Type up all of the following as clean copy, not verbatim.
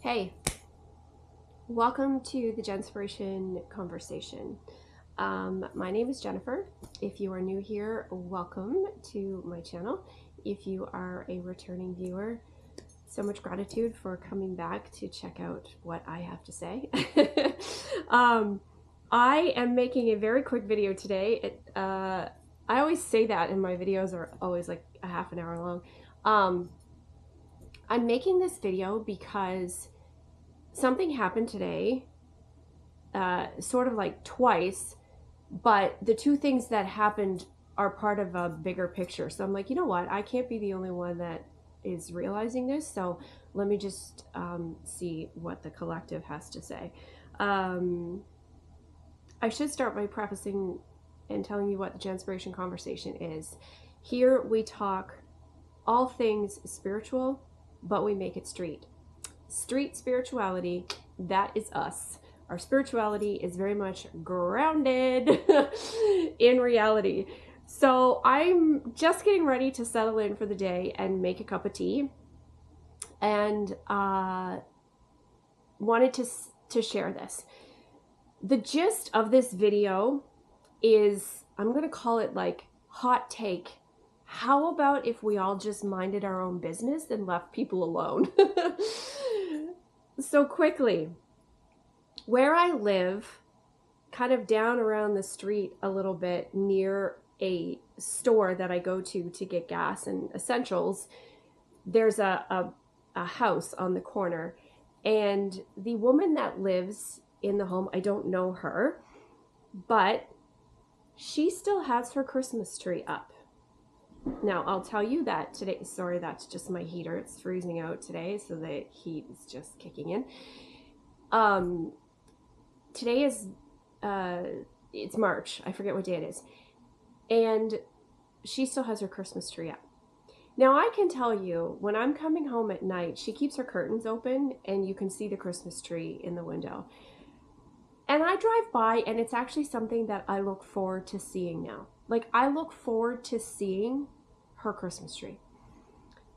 Hey, welcome to the Jenspiration Conversation. My name is Jennifer. If you are new here, welcome to my channel. If you are a returning viewer, so much gratitude for coming back to check out what I have to say. I am making a very quick video today. I always say that, and my videos are always like a half an hour long. I'm making this video because something happened today, sort of like twice, but the two things that happened are part of a bigger picture. So I'm like, you know what? I can't be the only one that is realizing this. So let me just see what the collective has to say. I should start by prefacing and telling you what the Jenspiration Conversation is. Here we talk all things spiritual, but we make it street. Street spirituality, that is us. Our spirituality is very much grounded in reality. So I'm just getting ready to settle in for the day and make a cup of tea, and wanted to share this. The gist of this video is, I'm going to call it like hot take. How about if we all just minded our own business and left people alone? So quickly, where I live, kind of down around the street a little bit near a store that I go to get gas and essentials, there's a house on the corner. And the woman that lives in the home, I don't know her, but she still has her Christmas tree up. Now, I'll tell you that today, sorry, that's just my heater. It's freezing out today, so the heat is just kicking in. Today is, it's March. I forget what day it is. And she still has her Christmas tree up. Now, I can tell you, when I'm coming home at night, she keeps her curtains open, and you can see the Christmas tree in the window. And I drive by, and it's actually something that I look forward to seeing now. Like, I look forward to seeing her Christmas tree.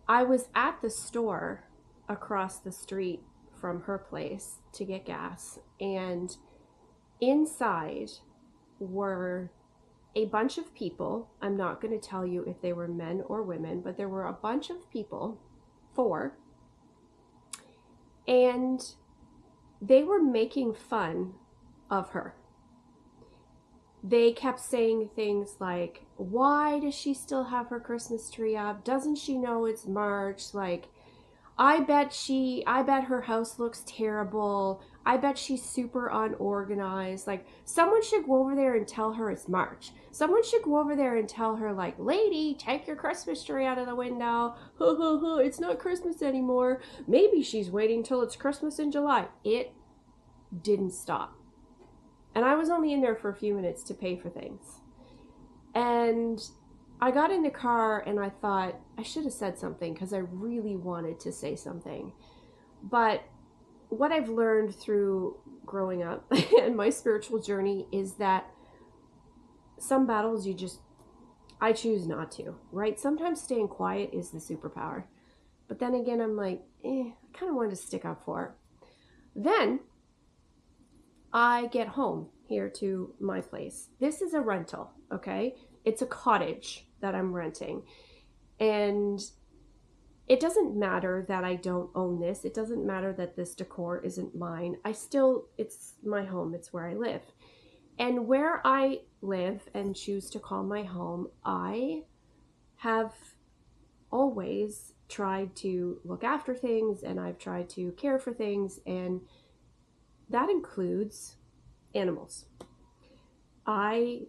I was at the store across the street from her place to get gas, and inside were a bunch of people. I'm not going to tell you if they were men or women, but there were a bunch of people, 4, and they were making fun of her. They kept saying things like, why does she still have her Christmas tree up? Doesn't she know it's March? Like, I bet her house looks terrible. I bet she's super unorganized. Like, someone should go over there and tell her it's March. Someone should go over there and tell her, like, lady, take your Christmas tree out of the window. It's not Christmas anymore. Maybe she's waiting till it's Christmas in July. It didn't stop. And I was only in there for a few minutes to pay for things. And I got in the car and I thought I should have said something because I really wanted to say something. But what I've learned through growing up and my spiritual journey is that some battles I choose not to, right? Sometimes staying quiet is the superpower. But then again, I'm like, I kind of wanted to stick up for it. Then I get home here to my place. This is a rental, okay? It's a cottage that I'm renting. And it doesn't matter that I don't own this. It doesn't matter that this decor isn't mine. It's my home. It's where I live. And where I live and choose to call my home, I have always tried to look after things, and I've tried to care for things, and that includes animals. I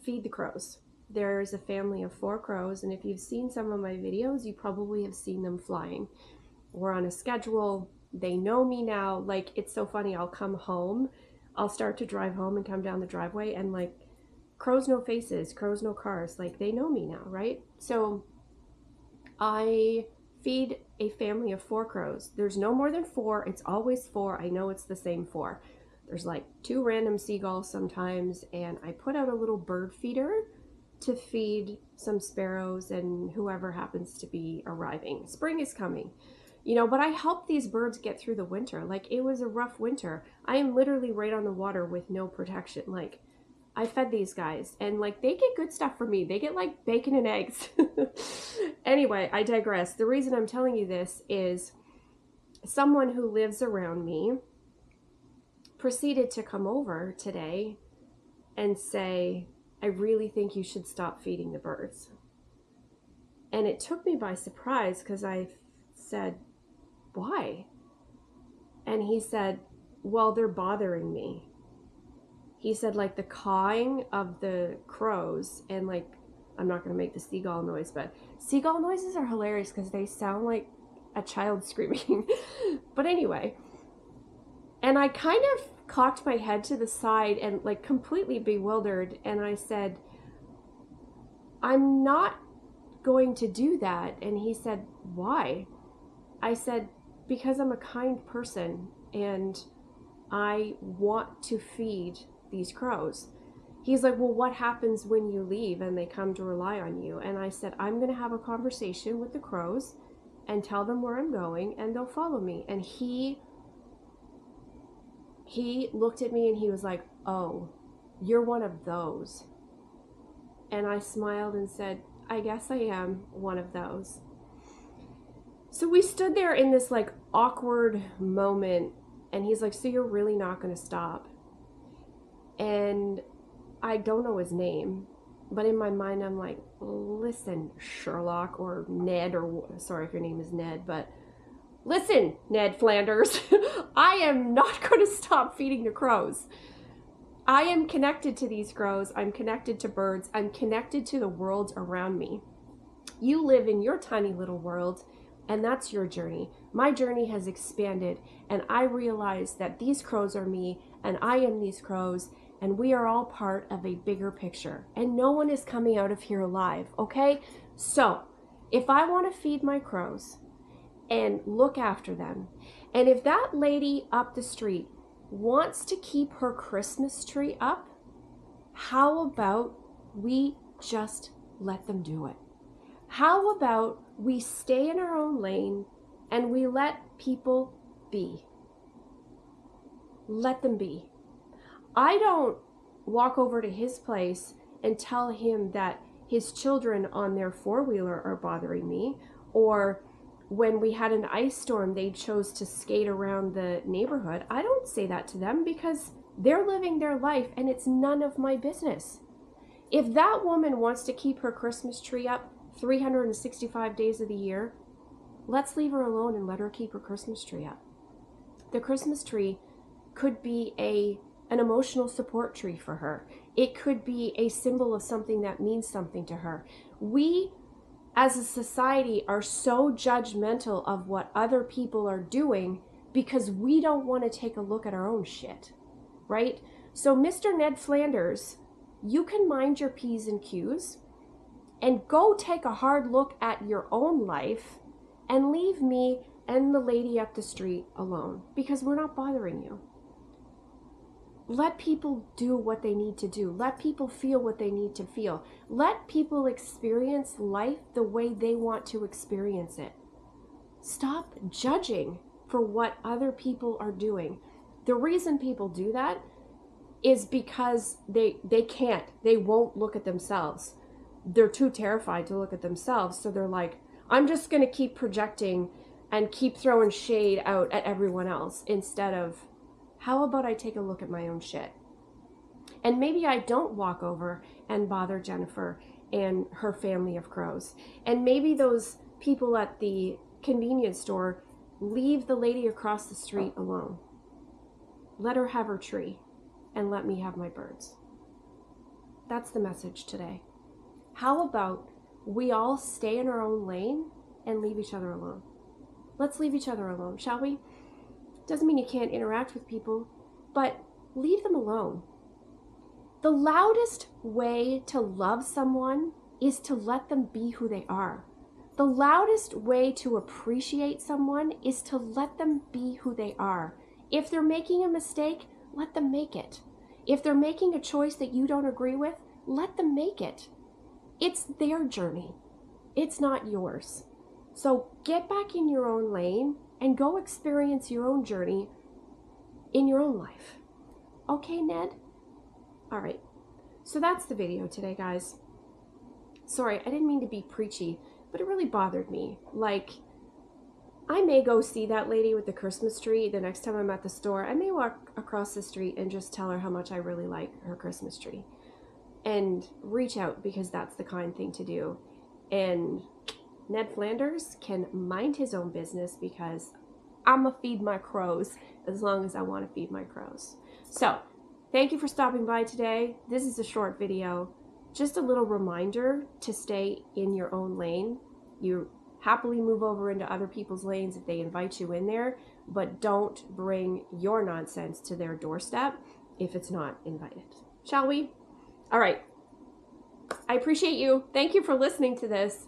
feed the crows. There's a family of 4 crows, and if you've seen some of my videos, you probably have seen them flying. We're on a schedule. They know me now. Like, it's so funny. I'll come home. I'll start to drive home and come down the driveway, and like, crows no faces, crows no cars. Like, they know me now, right? So I feed a family of 4 crows. There's no more than 4. It's always 4. I know it's the same 4. There's like 2 random seagulls sometimes, and I put out a little bird feeder to feed some sparrows and whoever happens to be arriving. Spring is coming. But I helped these birds get through the winter. Like, it was a rough winter. I am literally right on the water with no protection. Like, I fed these guys, and like, they get good stuff from me. They get like bacon and eggs. Anyway, I digress. The reason I'm telling you this is someone who lives around me proceeded to come over today and say, I really think you should stop feeding the birds. And it took me by surprise because I said, why? And he said, well, they're bothering me. He said, like, the cawing of the crows, and like, I'm not going to make the seagull noise, but seagull noises are hilarious because they sound like a child screaming. But anyway, and I kind of cocked my head to the side and like completely bewildered. And I said, I'm not going to do that. And he said, why? I said, because I'm a kind person and I want to feed these crows. He's like, well, what happens when you leave and they come to rely on you? And I said, I'm going to have a conversation with the crows and tell them where I'm going and they'll follow me. And he looked at me and he was like, oh, you're one of those. And I smiled and said, I guess I am one of those. So we stood there in this like awkward moment, and he's like, so you're really not going to stop? And I don't know his name, but in my mind I'm like, listen, Sherlock, or Ned, or sorry if your name is Ned, but listen, Ned Flanders, I am not going to stop feeding the crows. I am connected to these crows. I'm connected to birds. I'm connected to the world around me. You live in your tiny little world, and that's your journey. My journey has expanded, and I realize that these crows are me, and I am these crows, and we are all part of a bigger picture. And no one is coming out of here alive, okay? So, if I want to feed my crows and look after them, and if that lady up the street wants to keep her Christmas tree up, how about we just let them do it? How about we stay in our own lane and we let people be? Let them be. I don't walk over to his place and tell him that his children on their four-wheeler are bothering me, or when we had an ice storm, they chose to skate around the neighborhood. I don't say that to them because they're living their life and it's none of my business. If that woman wants to keep her Christmas tree up 365 days of the year, let's leave her alone and let her keep her Christmas tree up. The Christmas tree could be an emotional support tree for her. It could be a symbol of something that means something to her. We, as a society, are so judgmental of what other people are doing because we don't want to take a look at our own shit, right? So Mr. Ned Flanders, you can mind your P's and Q's and go take a hard look at your own life and leave me and the lady up the street alone because we're not bothering you. Let people do what they need to do. Let people feel what they need to feel. Let people experience life the way they want to experience it. Stop judging for what other people are doing. The reason people do that is because they can't. They won't look at themselves. They're too terrified to look at themselves. So they're like, I'm just going to keep projecting and keep throwing shade out at everyone else instead of, how about I take a look at my own shit? And maybe I don't walk over and bother Jennifer and her family of crows. And maybe those people at the convenience store leave the lady across the street alone. Let her have her tree and let me have my birds. That's the message today. How about we all stay in our own lane and leave each other alone? Let's leave each other alone, shall we? Doesn't mean you can't interact with people, but leave them alone. The loudest way to love someone is to let them be who they are. The loudest way to appreciate someone is to let them be who they are. If they're making a mistake, let them make it. If they're making a choice that you don't agree with, let them make it. It's their journey. It's not yours. So get back in your own lane and go experience your own journey in your own life. Okay, Ned? All right. So that's the video today, guys. Sorry, I didn't mean to be preachy, but it really bothered me. Like, I may go see that lady with the Christmas tree the next time I'm at the store. I may walk across the street and just tell her how much I really like her Christmas tree. And reach out, because that's the kind thing to do. And Ned Flanders can mind his own business, because I'm gonna feed my crows as long as I want to feed my crows. So, thank you for stopping by today. This is a short video. Just a little reminder to stay in your own lane. You happily move over into other people's lanes if they invite you in there, but don't bring your nonsense to their doorstep if it's not invited. Shall we? All right. I appreciate you. Thank you for listening to this.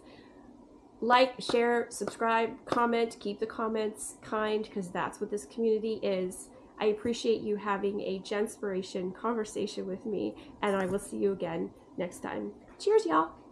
Like, share, subscribe, comment. Keep the comments kind, because that's what this community is. I appreciate you having a Jenspiration conversation with me, and I will see you again next time. Cheers, y'all.